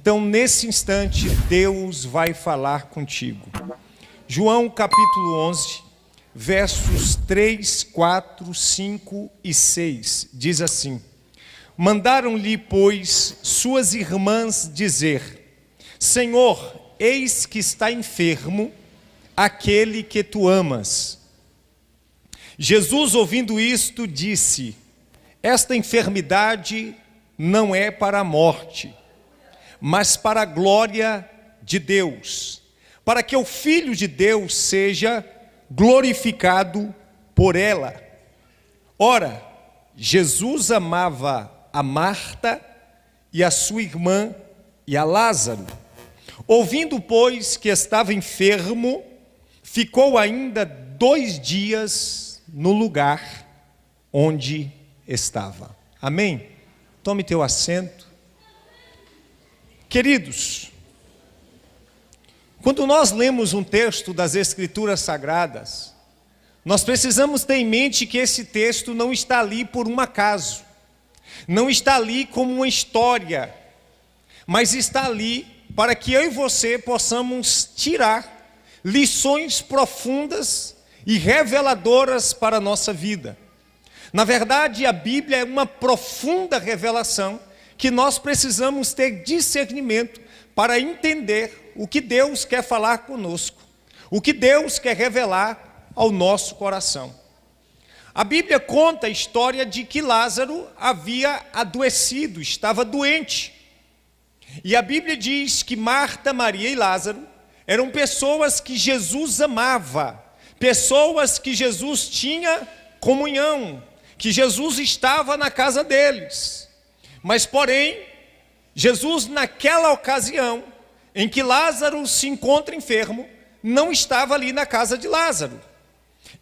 Então, nesse instante, Deus vai falar contigo. João capítulo 11, versos 3, 4, 5 e 6, diz assim: Mandaram-lhe, pois, suas irmãs dizer: Senhor, eis que está enfermo aquele que tu amas. Jesus, ouvindo isto, disse: Esta enfermidade não é para a morte, mas para a glória de Deus, para que o Filho de Deus seja glorificado por ela. Ora, Jesus amava a Marta e a sua irmã e a Lázaro. Ouvindo, pois, que estava enfermo, ficou ainda 2 dias no lugar onde estava. Amém? Tome teu assento. Queridos, quando nós lemos um texto das Escrituras Sagradas, nós precisamos ter em mente que esse texto não está ali por um acaso, não está ali como uma história, mas está ali para que eu e você possamos tirar lições profundas e reveladoras para a nossa vida. Na verdade, a Bíblia é uma profunda revelação que nós precisamos ter discernimento para entender o que Deus quer falar conosco, o que Deus quer revelar ao nosso coração. A Bíblia conta a história de que Lázaro havia adoecido, estava doente. E a Bíblia diz que Marta, Maria e Lázaro eram pessoas que Jesus amava, pessoas que Jesus tinha comunhão, que Jesus estava na casa deles. Mas, porém, Jesus, naquela ocasião em que Lázaro se encontra enfermo, não estava ali na casa de Lázaro.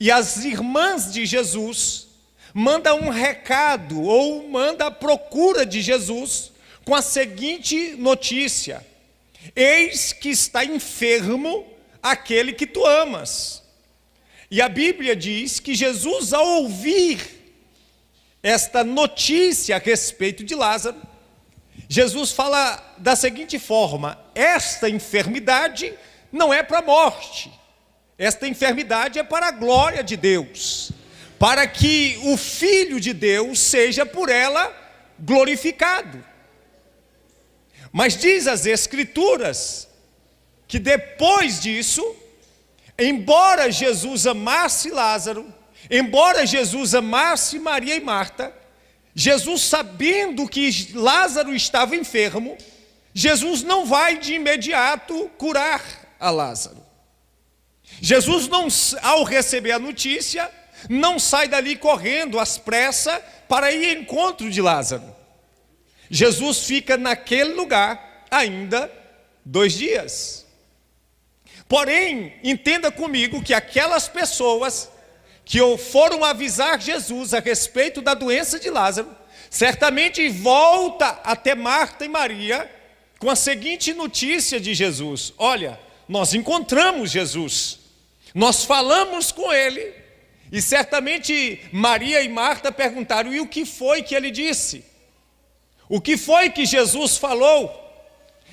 E as irmãs de Jesus mandam um recado, ou mandam a procura de Jesus, com a seguinte notícia: Eis que está enfermo aquele que tu amas. E a Bíblia diz que Jesus, ao ouvir esta notícia a respeito de Lázaro, Jesus fala da seguinte forma: esta enfermidade não é para a morte, esta enfermidade é para a glória de Deus, para que o Filho de Deus seja por ela glorificado. Mas diz as Escrituras que depois disso, embora Jesus amasse Lázaro, embora Jesus amasse Maria e Marta, Jesus, sabendo que Lázaro estava enfermo, Jesus não vai de imediato curar a Lázaro. Jesus, não, ao receber a notícia, não sai dali correndo às pressas para ir ao encontro de Lázaro. Jesus fica naquele lugar ainda 2 dias. Porém, entenda comigo que aquelas pessoas que foram avisar Jesus a respeito da doença de Lázaro, certamente volta até Marta e Maria com a seguinte notícia de Jesus: olha, nós encontramos Jesus, nós falamos com ele, e certamente Maria e Marta perguntaram: e o que foi que ele disse? O que foi que Jesus falou?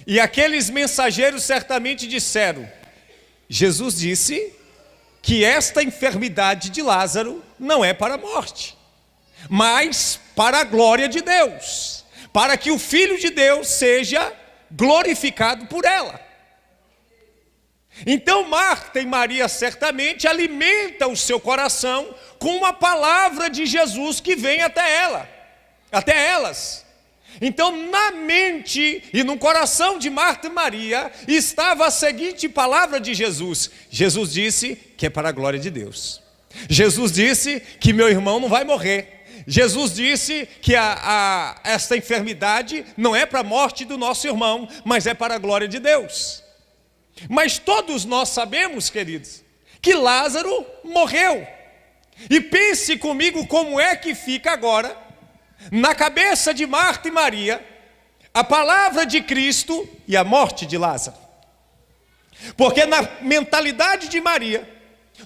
E aqueles mensageiros certamente disseram: Jesus disse que esta enfermidade de Lázaro não é para a morte, mas para a glória de Deus, para que o Filho de Deus seja glorificado por ela. Então Marta e Maria certamente alimentam o seu coração com uma palavra de Jesus que vem até elas. Então, na mente e no coração de Marta e Maria estava a seguinte palavra de Jesus: Jesus disse que é para a glória de Deus. Jesus disse que meu irmão não vai morrer. Jesus disse que esta enfermidade não é para a morte do nosso irmão, mas é para a glória de Deus. Mas todos nós sabemos, queridos, que Lázaro morreu. E pense comigo como é que fica agora na cabeça de Marta e Maria a palavra de Cristo e a morte de Lázaro. Porque na mentalidade de Maria,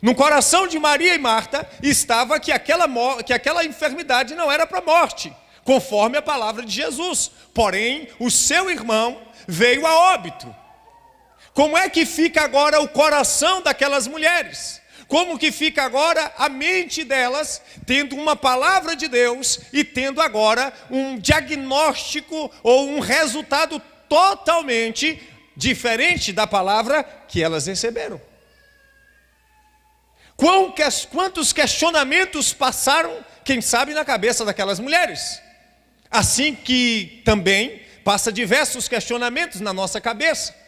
no coração de Maria e Marta, estava que aquela enfermidade não era para a morte, conforme a palavra de Jesus. Porém, o seu irmão veio a óbito. Como é que fica agora o coração daquelas mulheres? Como que fica agora a mente delas, tendo uma palavra de Deus e tendo agora um diagnóstico ou um resultado totalmente diferente da palavra que elas receberam? Quantos questionamentos passaram, quem sabe, na cabeça daquelas mulheres? Assim que também passa diversos questionamentos na nossa cabeça.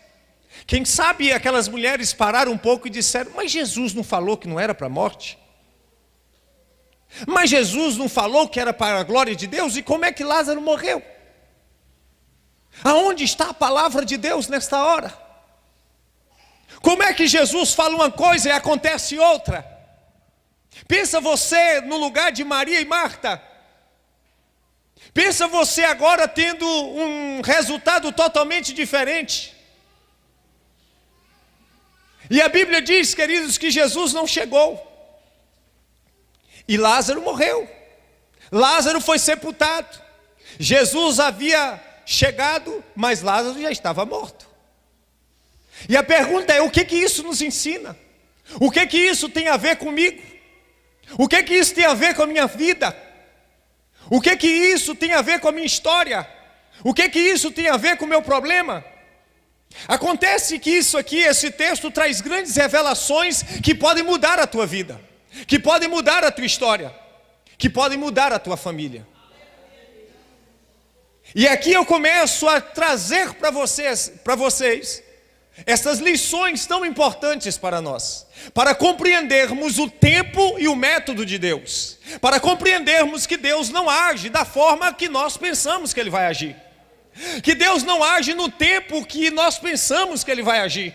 Quem sabe aquelas mulheres pararam um pouco e disseram: mas Jesus não falou que não era para a morte? Mas Jesus não falou que era para a glória de Deus? E como é que Lázaro morreu? Aonde está a palavra de Deus nesta hora? Como é que Jesus fala uma coisa e acontece outra? Pensa você no lugar de Maria e Marta. Pensa você agora tendo um resultado totalmente diferente. E a Bíblia diz, queridos, que Jesus não chegou. E Lázaro morreu. Lázaro foi sepultado. Jesus havia chegado, mas Lázaro já estava morto. E a pergunta é: o que isso nos ensina? O que isso tem a ver comigo? O que isso tem a ver com a minha vida? O que isso tem a ver com a minha história? O que isso tem a ver com o meu problema? Acontece que isso aqui, esse texto traz grandes revelações que podem mudar a tua vida, que podem mudar a tua história, que podem mudar a tua família. E aqui eu começo a trazer para vocês essas lições tão importantes para nós, para compreendermos o tempo e o método de Deus, para compreendermos que Deus não age da forma que nós pensamos que Ele vai agir, que Deus não age no tempo que nós pensamos que Ele vai agir,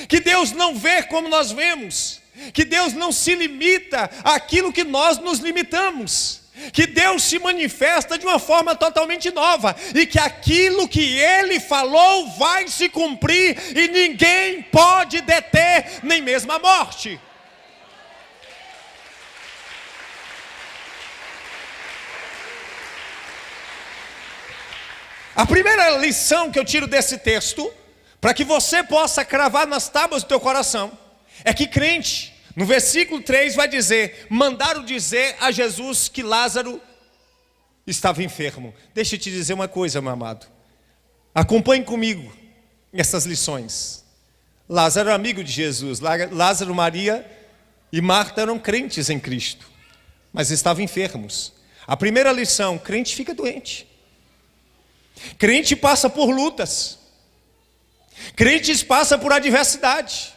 que Deus não vê como nós vemos, que Deus não se limita àquilo que nós nos limitamos, que Deus se manifesta de uma forma totalmente nova, e que aquilo que Ele falou vai se cumprir, e ninguém pode deter, nem mesmo a morte. A primeira lição que eu tiro desse texto, para que você possa cravar nas tábuas do teu coração, é que crente, no versículo 3 vai dizer: mandaram dizer a Jesus que Lázaro estava enfermo. Deixa eu te dizer uma coisa, meu amado. Acompanhe comigo essas lições. Lázaro era amigo de Jesus. Lázaro, Maria e Marta eram crentes em Cristo, mas estavam enfermos. A primeira lição: crente fica doente. Crente passa por lutas. Crentes passam por adversidade.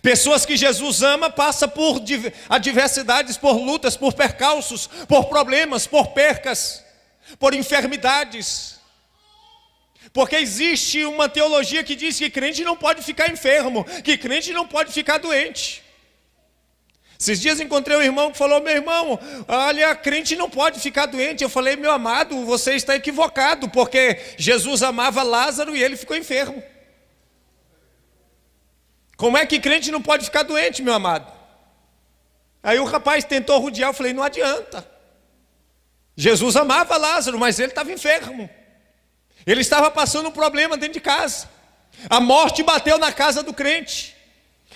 Pessoas que Jesus ama passam por adversidades, por lutas, por percalços, por problemas, por percas, por enfermidades. Porque existe uma teologia que diz que crente não pode ficar enfermo, que crente não pode ficar doente. Esses dias encontrei um irmão que falou: meu irmão, olha, crente não pode ficar doente. Eu falei: meu amado, você está equivocado, porque Jesus amava Lázaro e ele ficou enfermo. Como é que crente não pode ficar doente, meu amado? Aí o rapaz tentou rodear, eu falei: não adianta. Jesus amava Lázaro, mas ele estava enfermo. Ele estava passando um problema dentro de casa. A morte bateu na casa do crente.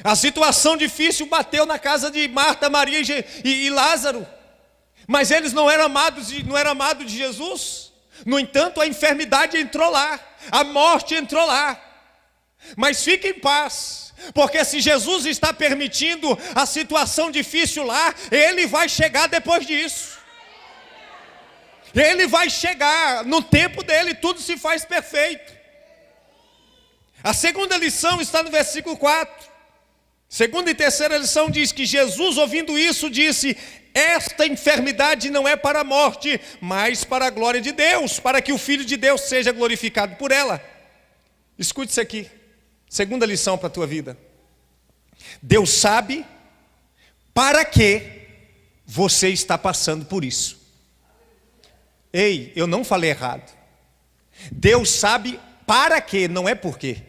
A situação difícil bateu na casa de Marta, Maria e Lázaro. Mas eles não eram amados de Jesus. No entanto, a enfermidade entrou lá, a morte entrou lá. Mas fique em paz, porque se Jesus está permitindo a situação difícil lá, Ele vai chegar depois disso. Ele vai chegar, no tempo dele tudo se faz perfeito. A segunda lição está no versículo 4. Segunda e terceira lição diz que Jesus, ouvindo isso, disse: esta enfermidade não é para a morte, mas para a glória de Deus, para que o Filho de Deus seja glorificado por ela. Escute isso aqui, segunda lição para a tua vida. Deus sabe para que você está passando por isso. Ei, eu não falei errado. Deus sabe para que, não é por quê.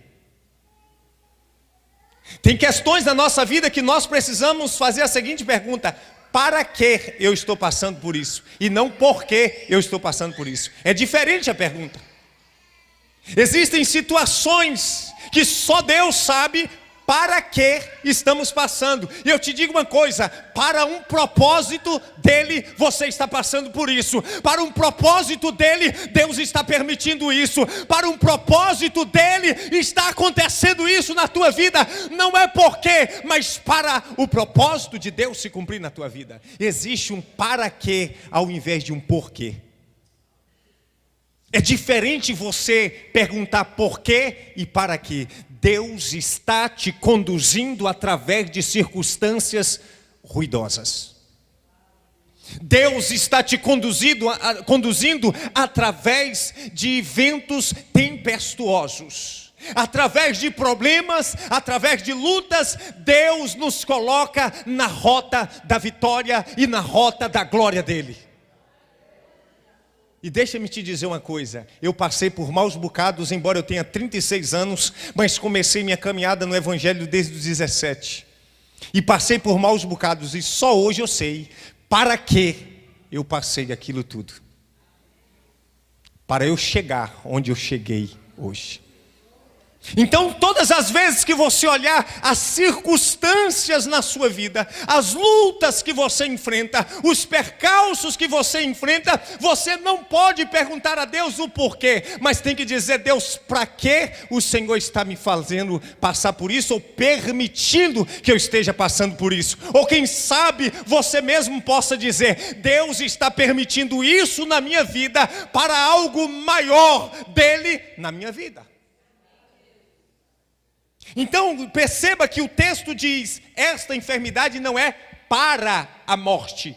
Tem questões na nossa vida que nós precisamos fazer a seguinte pergunta: para que eu estou passando por isso? E não por que eu estou passando por isso. É diferente a pergunta. Existem situações que só Deus sabe para que estamos passando. E eu te digo uma coisa: para um propósito dele, você está passando por isso. Para um propósito dele, Deus está permitindo isso. Para um propósito dele, está acontecendo isso na tua vida. Não é porquê, mas para o propósito de Deus se cumprir na tua vida. Existe um para quê ao invés de um porquê. É diferente você perguntar por quê e para quê. Deus está te conduzindo através de circunstâncias ruidosas. Deus está te conduzindo através de eventos tempestuosos. Através de problemas, através de lutas, Deus nos coloca na rota da vitória e na rota da glória dele. E deixa-me te dizer uma coisa: eu passei por maus bocados, embora eu tenha 36 anos, mas comecei minha caminhada no Evangelho desde os 17. E passei por maus bocados, e só hoje eu sei para que eu passei aquilo tudo. Para eu chegar onde eu cheguei hoje. Então, todas as vezes que você olhar as circunstâncias na sua vida, as lutas que você enfrenta, os percalços que você enfrenta, você não pode perguntar a Deus o porquê, mas tem que dizer: Deus, para que o Senhor está me fazendo passar por isso, ou permitindo que eu esteja passando por isso? Ou quem sabe você mesmo possa dizer: Deus está permitindo isso na minha vida para algo maior dele na minha vida. Então perceba que o texto diz: esta enfermidade não é para a morte,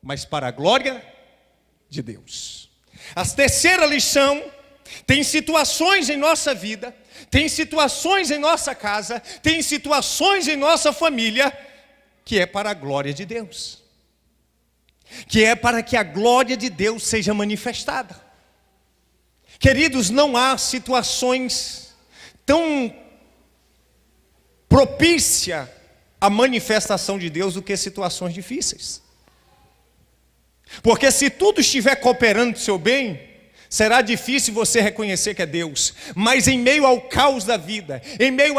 mas para a glória de Deus. A terceira lição: tem situações em nossa vida, tem situações em nossa casa, tem situações em nossa família, que é para a glória de Deus, que é para que a glória de Deus seja manifestada. Queridos, não há situações tão propícia a manifestação de Deus do que situações difíceis. Porque se tudo estiver cooperando para o seu bem, será difícil você reconhecer que é Deus. Mas em meio ao caos da vida, em meio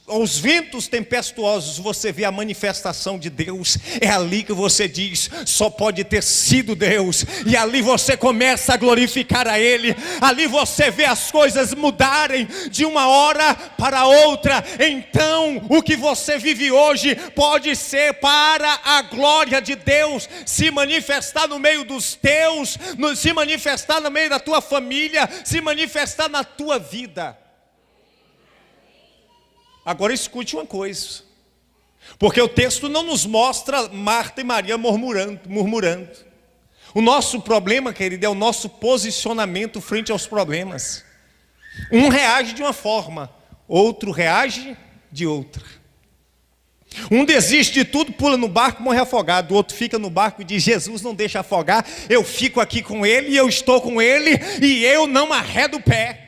aos ventos tempestuosos, você vê a manifestação de Deus. É ali que você diz: só pode ter sido Deus. E ali você começa a glorificar a Ele. Ali você vê as coisas mudarem de uma hora para outra. Então o que você vive hoje pode ser para a glória de Deus se manifestar no meio dos teus, se manifestar no meio da tua família, se manifestar na tua vida. Agora escute uma coisa, porque o texto não nos mostra Marta e Maria murmurando. O nosso problema, querido, é o nosso posicionamento frente aos problemas. Um reage de uma forma, outro reage de outra. Um desiste de tudo, pula no barco, morre afogado. O outro fica no barco e diz: Jesus não deixa afogar, eu fico aqui com Ele, eu estou com Ele, e eu não arredo o pé.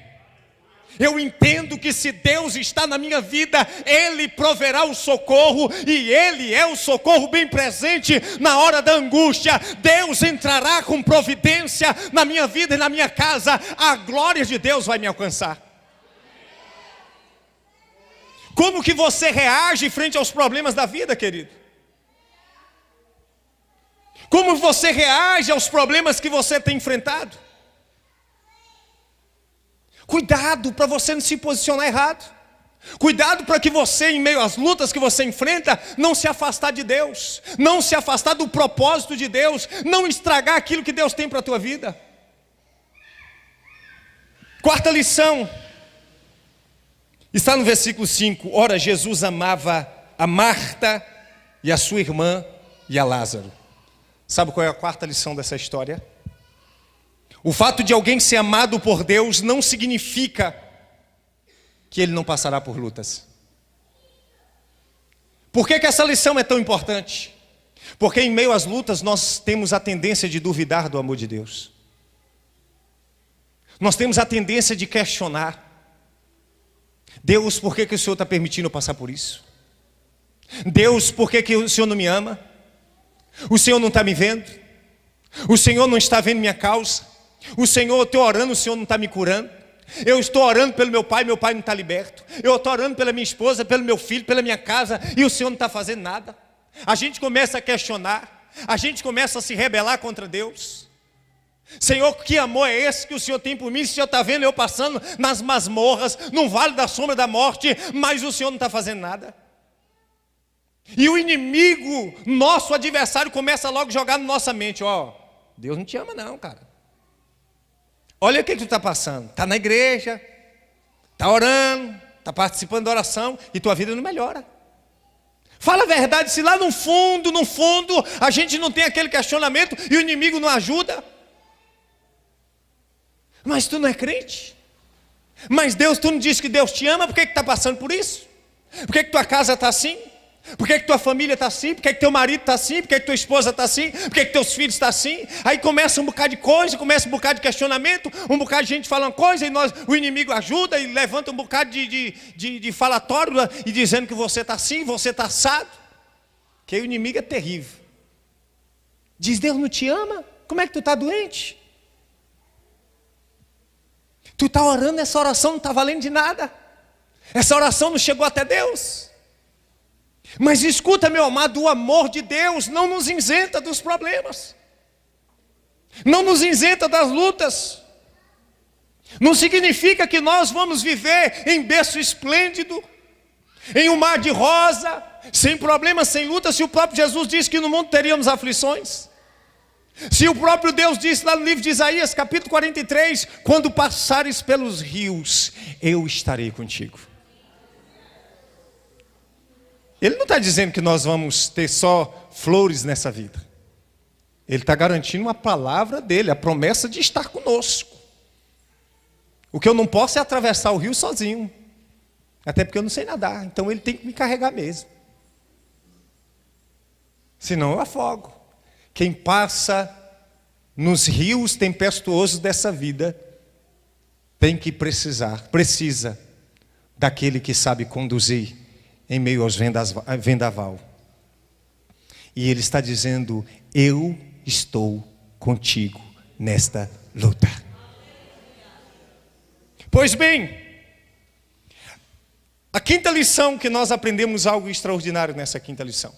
Eu entendo que se Deus está na minha vida, Ele proverá o socorro, e Ele é o socorro bem presente na hora da angústia. Deus entrará com providência na minha vida e na minha casa. A glória de Deus vai me alcançar. Como que você reage frente aos problemas da vida, querido? Como você reage aos problemas que você tem enfrentado? Cuidado para você não se posicionar errado. Cuidado para que você, em meio às lutas que você enfrenta, não se afastar de Deus, não se afastar do propósito de Deus, não estragar aquilo que Deus tem para a tua vida. Quarta lição está no versículo 5. Ora, Jesus amava a Marta e a sua irmã e a Lázaro. Sabe qual é a quarta lição dessa história? O fato de alguém ser amado por Deus não significa que ele não passará por lutas. Por que essa lição é tão importante? Porque em meio às lutas nós temos a tendência de duvidar do amor de Deus. Nós temos a tendência de questionar: Deus, por que o Senhor está permitindo eu passar por isso? Deus, por que o Senhor não me ama? O Senhor não está me vendo? O Senhor não está vendo minha causa? O Senhor, eu estou orando, o Senhor não está me curando. Eu estou orando pelo meu pai não está liberto. Eu estou orando pela minha esposa, pelo meu filho, pela minha casa, e o Senhor não está fazendo nada. A gente começa a questionar, a gente começa a se rebelar contra Deus. Senhor, que amor é esse que o Senhor tem por mim? O Senhor está vendo eu passando nas masmorras, no vale da sombra da morte, mas o Senhor não está fazendo nada. E o inimigo, nosso adversário, começa logo a jogar na nossa mente, ó, Deus não te ama não, cara. Olha o que tu está passando, está na igreja, está orando, está participando da oração, e tua vida não melhora. Fala a verdade, se lá no fundo, a gente não tem aquele questionamento, e o inimigo não ajuda. Mas tu não é crente? Mas Deus, tu não disse que Deus te ama, por que está passando por isso? Por que tua casa está assim? Por que tua família está assim? Por que teu marido está assim? Por que tua esposa está assim? Por que teus filhos estão assim? Aí começa um bocado de coisa, começa um bocado de questionamento, um bocado de gente fala uma coisa, e o inimigo ajuda e levanta um bocado de falatório, e dizendo que você está assim, você está assado. Que o inimigo é terrível. Diz, Deus não te ama? Como é que tu está doente? Tu está orando, essa oração não está valendo de nada. Essa oração não chegou até Deus. Mas escuta, meu amado, o amor de Deus não nos isenta dos problemas, não nos isenta das lutas. Não significa que nós vamos viver em berço esplêndido, em um mar de rosa, sem problemas, sem lutas, se o próprio Jesus disse que no mundo teríamos aflições. Se o próprio Deus disse lá no livro de Isaías, capítulo 43, quando passares pelos rios, eu estarei contigo. Ele não está dizendo que nós vamos ter só flores nessa vida. Ele está garantindo uma palavra dele, a promessa de estar conosco. O que eu não posso é atravessar o rio sozinho. Até porque eu não sei nadar, então ele tem que me carregar mesmo. Senão eu afogo. Quem passa nos rios tempestuosos dessa vida precisa daquele que sabe conduzir em meio aos vendaval. E ele está dizendo, eu estou contigo nesta luta. Pois bem, a quinta lição que nós aprendemos, algo extraordinário nessa quinta lição.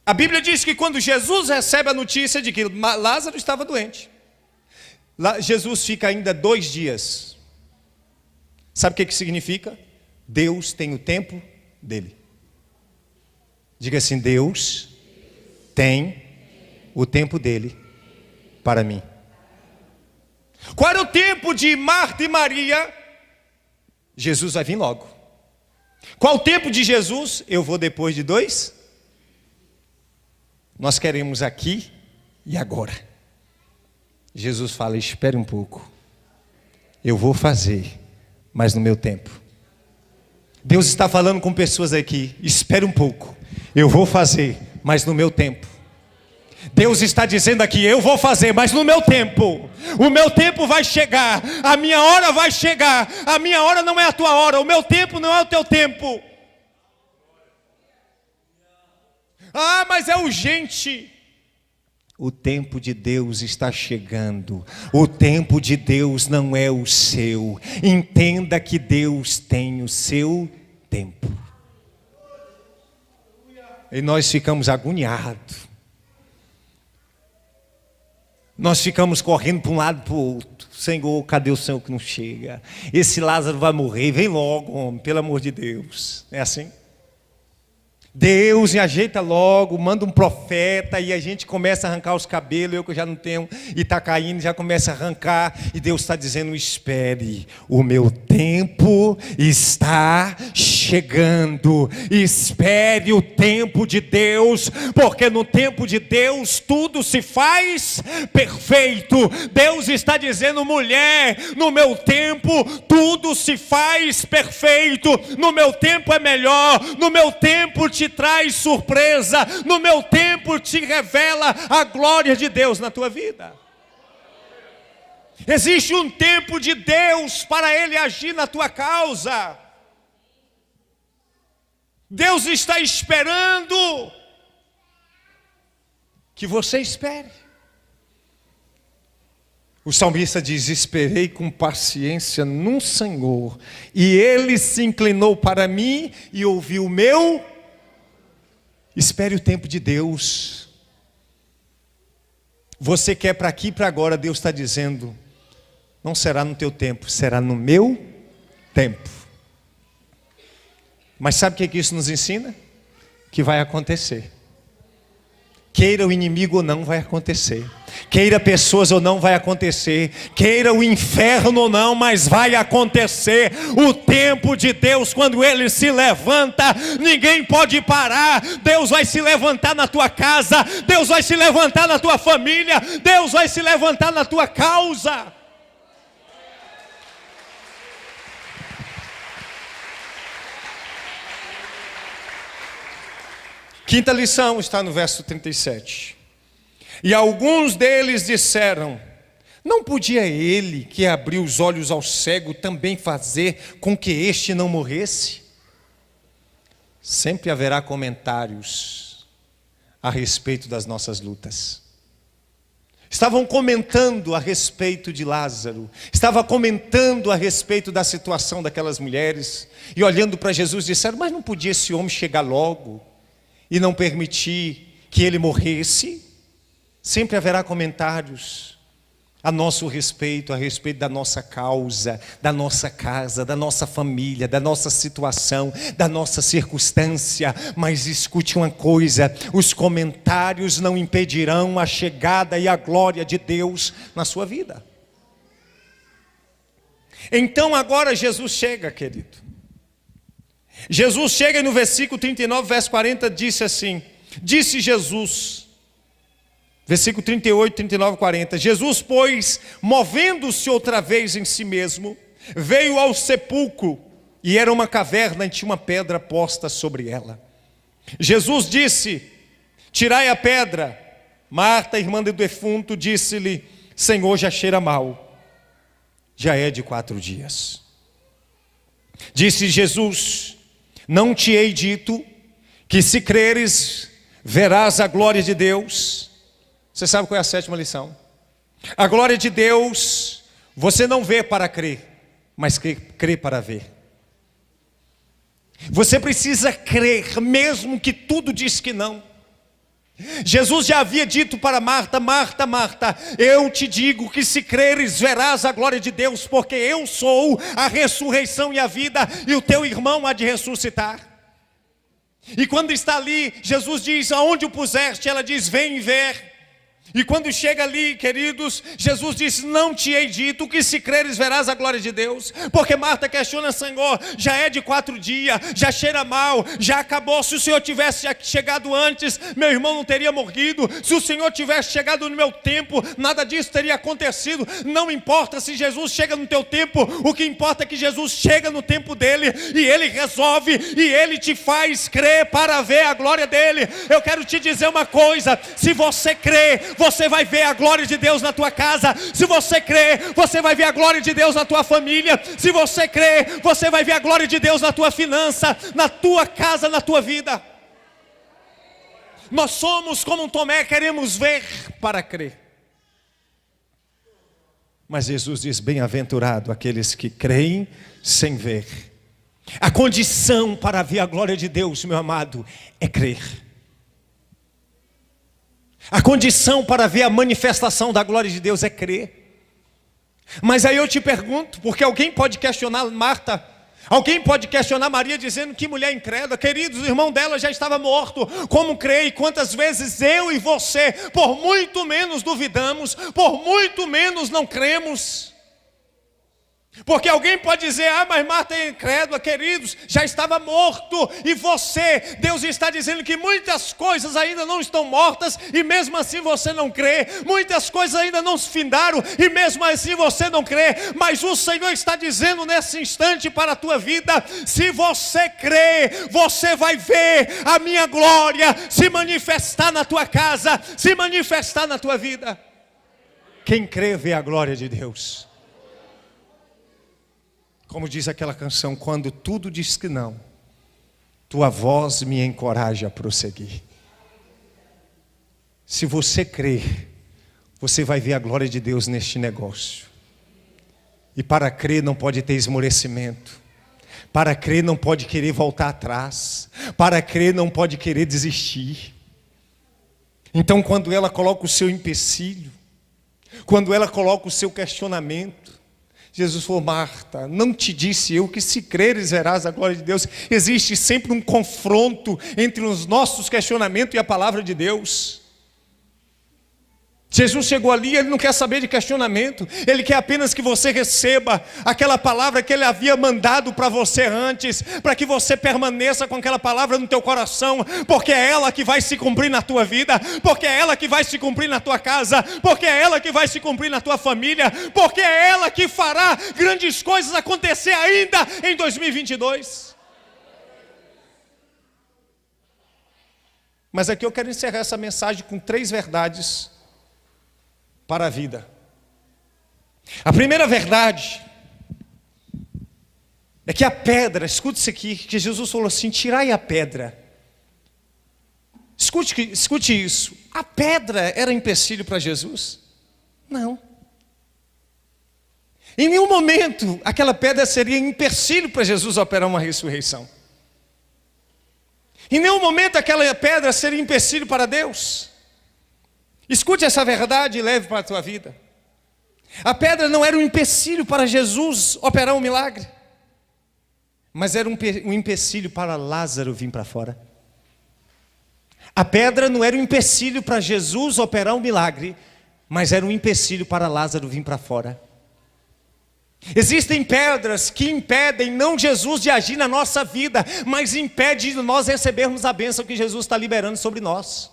A Bíblia diz que quando Jesus recebe a notícia de que Lázaro estava doente, Jesus fica ainda 2 dias. Sabe o que significa? Deus tem o tempo dele. Diga assim, Deus tem o tempo dele para mim. Qual era o tempo de Marta e Maria? Jesus vai vir logo. Qual o tempo de Jesus? Eu vou depois de 2. Nós queremos aqui e agora. Jesus fala, espere um pouco. Eu vou fazer, mas no meu tempo. Deus está falando com pessoas aqui, espere um pouco, eu vou fazer, mas no meu tempo. Deus está dizendo aqui, eu vou fazer, mas no meu tempo. O meu tempo vai chegar, a minha hora vai chegar. A minha hora não é a tua hora, o meu tempo não é o teu tempo. Ah, mas é urgente. O tempo de Deus está chegando. O tempo de Deus não é o seu. Entenda que Deus tem o seu tempo. E nós ficamos agoniados. Nós ficamos correndo para um lado e para o outro. Senhor, cadê o Senhor que não chega? Esse Lázaro vai morrer, vem logo, homem, pelo amor de Deus. É assim? Deus me ajeita logo, manda um profeta e a gente começa a arrancar os cabelos, eu que já não tenho, e está caindo, já começa a arrancar, e Deus está dizendo, espere, o meu tempo está chegando, espere o tempo de Deus, porque no tempo de Deus tudo se faz perfeito. Deus está dizendo, mulher, no meu tempo tudo se faz perfeito, no meu tempo é melhor, no meu tempo te traz surpresa, no meu tempo te revela a glória de Deus na tua vida. Existe um tempo de Deus para Ele agir na tua causa. Deus está esperando que você espere. O salmista diz: esperei com paciência no Senhor, e Ele se inclinou para mim e ouviu o meu. Espere o tempo de Deus. Você quer para aqui e para agora, Deus está dizendo: não será no teu tempo, será no meu tempo. Mas sabe o que isso nos ensina? Que vai acontecer. Queira o inimigo ou não, vai acontecer. Queira pessoas ou não, vai acontecer. Queira o inferno ou não, mas vai acontecer. O tempo de Deus, quando Ele se levanta, ninguém pode parar. Deus vai se levantar na tua casa, Deus vai se levantar na tua família, Deus vai se levantar na tua causa. Quinta lição está no verso 37. E alguns deles disseram: não podia ele, que abriu os olhos ao cego, também fazer com que este não morresse? Sempre haverá comentários a respeito das nossas lutas. Estavam comentando a respeito de Lázaro, estavam comentando a respeito da situação daquelas mulheres, e olhando para Jesus disseram: mas não podia esse homem chegar logo e não permitir que ele morresse? Sempre haverá comentários a nosso respeito, a respeito da nossa causa, da nossa casa, da nossa família, da nossa situação, da nossa circunstância. Mas escute uma coisa: os comentários não impedirão a chegada e a glória de Deus na sua vida. Então agora Jesus chega, querido. Jesus chega e no versículo 39, verso 40, disse assim: disse Jesus, versículo 38, 39, 40, Jesus, pois, movendo-se outra vez em si mesmo, veio ao sepulcro, e era uma caverna e tinha uma pedra posta sobre ela. Jesus disse: tirai a pedra. Marta, irmã do defunto, disse-lhe: Senhor, já cheira mal, já é de 4 dias. Disse Jesus: não te hei dito que se creres, verás a glória de Deus? Você sabe qual é a 7ª lição? A glória de Deus, você não vê para crer, mas crê para ver. Você precisa crer, mesmo que tudo diz que não. Jesus já havia dito para Marta: Marta, Marta, eu te digo que se creres verás a glória de Deus, porque eu sou a ressurreição e a vida, e o teu irmão há de ressuscitar. E quando está ali, Jesus diz: aonde o puseste? Ela diz: vem ver. E quando chega ali, queridos, Jesus disse: não te hei dito que se creres verás a glória de Deus? Porque Marta questiona: Senhor, já é de 4 dias, já cheira mal, já acabou. Se o Senhor tivesse chegado antes, meu irmão não teria morrido. Se o Senhor tivesse chegado no meu tempo, nada disso teria acontecido. Não importa se Jesus chega no teu tempo, o que importa é que Jesus chega no tempo dele, e ele resolve, e ele te faz crer para ver a glória dele. Eu quero te dizer uma coisa: se você crê, você vai ver a glória de Deus na tua casa. Se você crê, você vai ver a glória de Deus na tua família. Se você crê, você vai ver a glória de Deus na tua finança, na tua casa, na tua vida. Nós somos como um Tomé, queremos ver para crer. Mas Jesus diz: bem-aventurado aqueles que creem sem ver. A condição para ver a glória de Deus, meu amado, é crer. A condição para ver a manifestação da glória de Deus é crer. Mas aí eu te pergunto, porque alguém pode questionar Marta, alguém pode questionar Maria, dizendo: que mulher incrédula. Queridos, o irmão dela já estava morto. Como crê? E quantas vezes eu e você, por muito menos duvidamos, por muito menos não cremos? Porque alguém pode dizer: ah, mas Marta é incrédula. Queridos, já estava morto. E você, Deus está dizendo que muitas coisas ainda não estão mortas, e mesmo assim você não crê. Muitas coisas ainda não se findaram, e mesmo assim você não crê. Mas o Senhor está dizendo nesse instante para a tua vida: se você crê, você vai ver a minha glória se manifestar na tua casa, se manifestar na tua vida. Quem crê vê a glória de Deus. Como diz aquela canção: quando tudo diz que não, tua voz me encoraja a prosseguir. Se você crer, você vai ver a glória de Deus neste negócio. E para crer não pode ter esmorecimento. Para crer não pode querer voltar atrás. Para crer não pode querer desistir. Então quando ela coloca o seu empecilho, quando ela coloca o seu questionamento, Jesus falou: Marta, não te disse eu que se creres verás a glória de Deus? Existe sempre um confronto entre os nossos questionamentos e a palavra de Deus. Jesus chegou ali, ele não quer saber de questionamento, ele quer apenas que você receba aquela palavra que ele havia mandado para você antes, para que você permaneça com aquela palavra no teu coração, porque é ela que vai se cumprir na tua vida, porque é ela que vai se cumprir na tua casa, porque é ela que vai se cumprir na tua família, porque é ela que fará grandes coisas acontecer ainda em 2022. Mas aqui eu quero encerrar essa mensagem com 3 verdades para a vida. A primeira verdade é que a pedra, escute isso aqui, que Jesus falou assim: tirai a pedra. Escute isso. A pedra era empecilho para Jesus? Não. Em nenhum momento aquela pedra seria empecilho para Jesus operar uma ressurreição. Em nenhum momento aquela pedra seria empecilho para Deus. Escute essa verdade e leve para a tua vida. A pedra não era um empecilho para Jesus operar um milagre, mas era um empecilho para Lázaro vir para fora. A pedra não era um empecilho para Jesus operar um milagre, mas era um empecilho para Lázaro vir para fora. Existem pedras que impedem não Jesus de agir na nossa vida, mas impede de nós recebermos a bênção que Jesus está liberando sobre nós.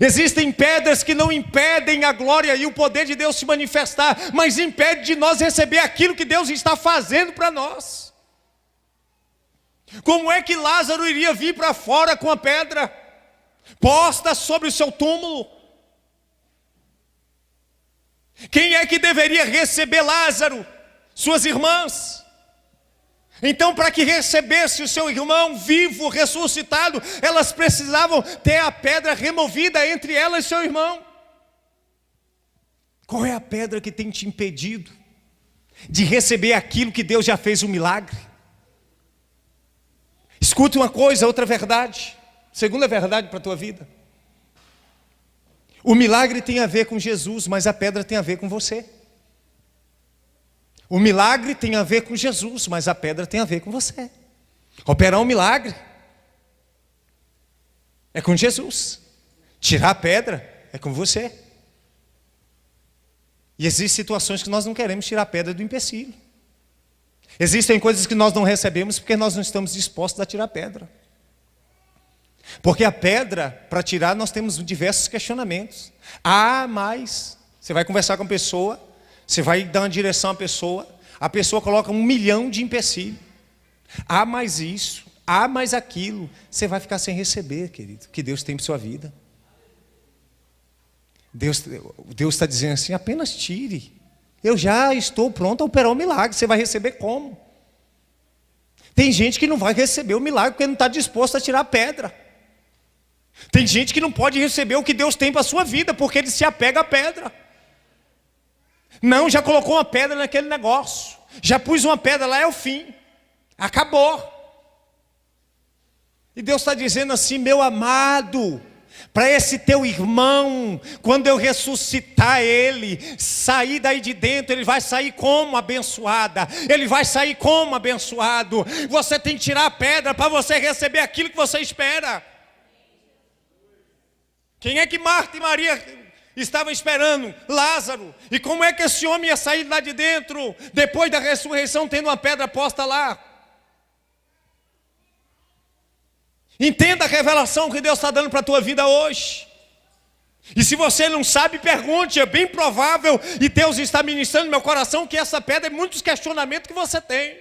Existem pedras que não impedem a glória e o poder de Deus se manifestar, mas impede de nós receber aquilo que Deus está fazendo para nós. Como é que Lázaro iria vir para fora com a pedra posta sobre o seu túmulo? Quem é que deveria receber Lázaro? Suas irmãs. Então, para que recebesse o seu irmão vivo, ressuscitado, elas precisavam ter a pedra removida entre ela e seu irmão. Qual é a pedra que tem te impedido de receber aquilo que Deus já fez um milagre? Escute uma coisa, outra verdade, segunda verdade para a tua vida. O milagre tem a ver com Jesus, mas a pedra tem a ver com você. O milagre tem a ver com Jesus, mas a pedra tem a ver com você. Operar um milagre é com Jesus. Tirar a pedra é com você. E existem situações que nós não queremos tirar a pedra do empecilho. Existem coisas que nós não recebemos porque nós não estamos dispostos a tirar a pedra. Porque a pedra, para tirar, nós temos diversos questionamentos. Mas você vai conversar com a pessoa, você vai dar uma direção à pessoa, a pessoa coloca 1 milhão de empecilhos. Mais isso, mais aquilo. Você vai ficar sem receber, querido, o que Deus tem para a sua vida. Deus está dizendo assim: apenas tire. Eu já estou pronto a operar o milagre. Você vai receber como? Tem gente que não vai receber o milagre porque não está disposto a tirar a pedra. Tem gente que não pode receber o que Deus tem para a sua vida porque ele se apega à pedra. Não, já colocou uma pedra naquele negócio, já pus uma pedra lá, é o fim, acabou. E Deus está dizendo assim: meu amado, para esse teu irmão, quando eu ressuscitar ele, sair daí de dentro, ele vai sair como abençoada, ele vai sair como abençoado. Você tem que tirar a pedra para você receber aquilo que você espera. Quem é que Marta e Maria estavam esperando? Lázaro. E como é que esse homem ia sair lá de dentro, depois da ressurreição, tendo uma pedra posta lá? Entenda a revelação que Deus está dando para a tua vida hoje. E se você não sabe, pergunte. É bem provável, e Deus está ministrando no meu coração, que essa pedra é muitos questionamentos que você tem.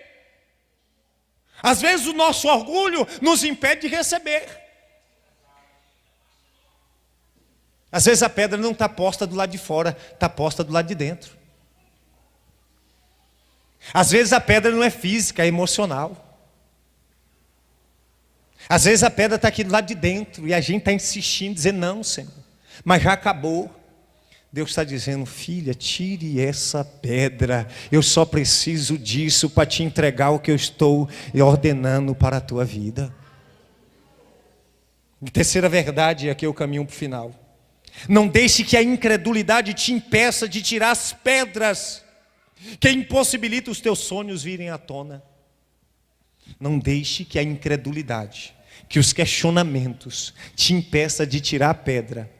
Às vezes o nosso orgulho nos impede de receber. Às vezes a pedra não está posta do lado de fora, está posta do lado de dentro. Às vezes a pedra não é física, é emocional. Às vezes a pedra está aqui do lado de dentro e a gente está insistindo, dizendo: não, Senhor, mas já acabou. Deus está dizendo: filha, tire essa pedra, eu só preciso disso para te entregar o que eu estou ordenando para a tua vida. E terceira verdade, e aqui eu caminho para o final: não deixe que a incredulidade te impeça de tirar as pedras que impossibilitam os teus sonhos virem à tona. Não deixe que a incredulidade, que os questionamentos te impeça de tirar a pedra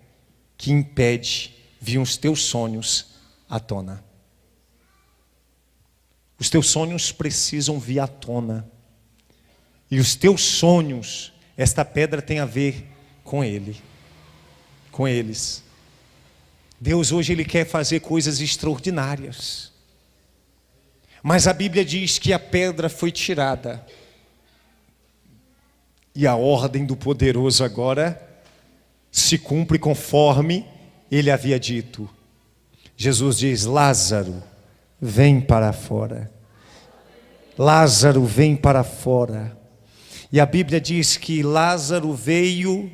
que impede vir os teus sonhos à tona. Os teus sonhos precisam vir à tona. E os teus sonhos, esta pedra tem a ver com eles. Deus hoje Ele quer fazer coisas extraordinárias. Mas a Bíblia diz que a pedra foi tirada. E a ordem do poderoso agora se cumpre conforme Ele havia dito. Jesus diz: Lázaro, vem para fora. Lázaro, vem para fora. E a Bíblia diz que Lázaro veio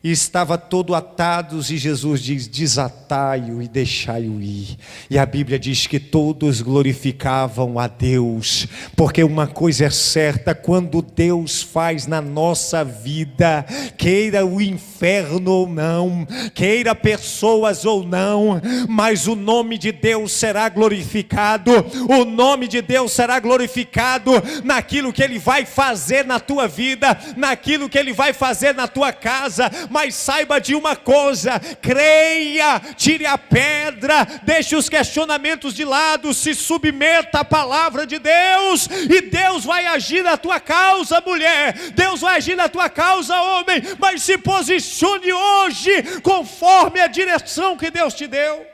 e estava todo atado, e Jesus diz: desatai-o e deixai-o ir. E a Bíblia diz que todos glorificavam a Deus, porque uma coisa é certa: quando Deus faz na nossa vida, queira o inferno ou não, queira pessoas ou não, mas o nome de Deus será glorificado. O nome de Deus será glorificado naquilo que Ele vai fazer na tua vida, naquilo que Ele vai fazer na tua casa. Mas saiba de uma coisa: creia, tire a pedra, deixe os questionamentos de lado, se submeta à palavra de Deus, e Deus vai agir na tua causa, mulher. Deus vai agir na tua causa, homem. Mas se posicione hoje conforme a direção que Deus te deu.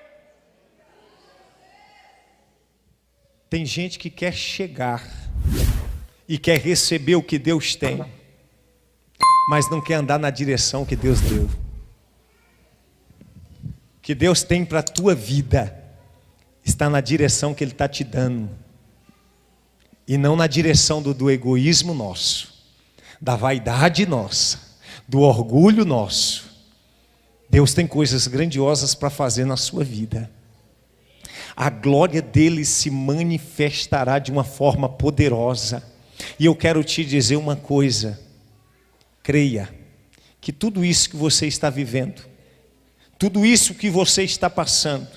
Tem gente que quer chegar e quer receber o que Deus tem, mas não quer andar na direção que Deus deu. O que Deus tem para a tua vida está na direção que Ele está te dando, e não na direção do egoísmo nosso, da vaidade nossa, do orgulho nosso. Deus tem coisas grandiosas para fazer na sua vida. A glória dEle se manifestará de uma forma poderosa. E eu quero te dizer uma coisa: creia que tudo isso que você está vivendo, tudo isso que você está passando,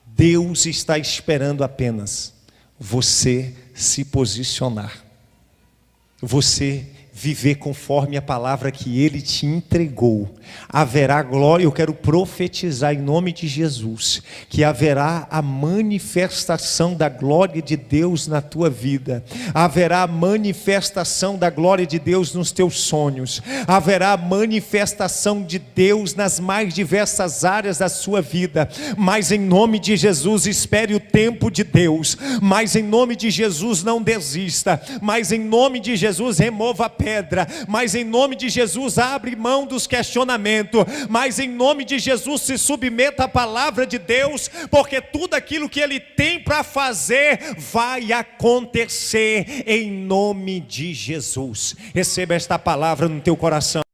Deus está esperando apenas você se posicionar, você viver conforme a palavra que Ele te entregou. Haverá glória. Eu quero profetizar em nome de Jesus que haverá a manifestação da glória de Deus na tua vida. Haverá a manifestação da glória de Deus nos teus sonhos. Haverá a manifestação de Deus nas mais diversas áreas da sua vida. Mas em nome de Jesus, espere o tempo de Deus. Mas em nome de Jesus, não desista. Mas em nome de Jesus, remova a pedra. Mas em nome de Jesus, abre mão dos questionamentos. Mas em nome de Jesus, se submeta à palavra de Deus, porque tudo aquilo que Ele tem para fazer vai acontecer em nome de Jesus. Receba esta palavra no teu coração.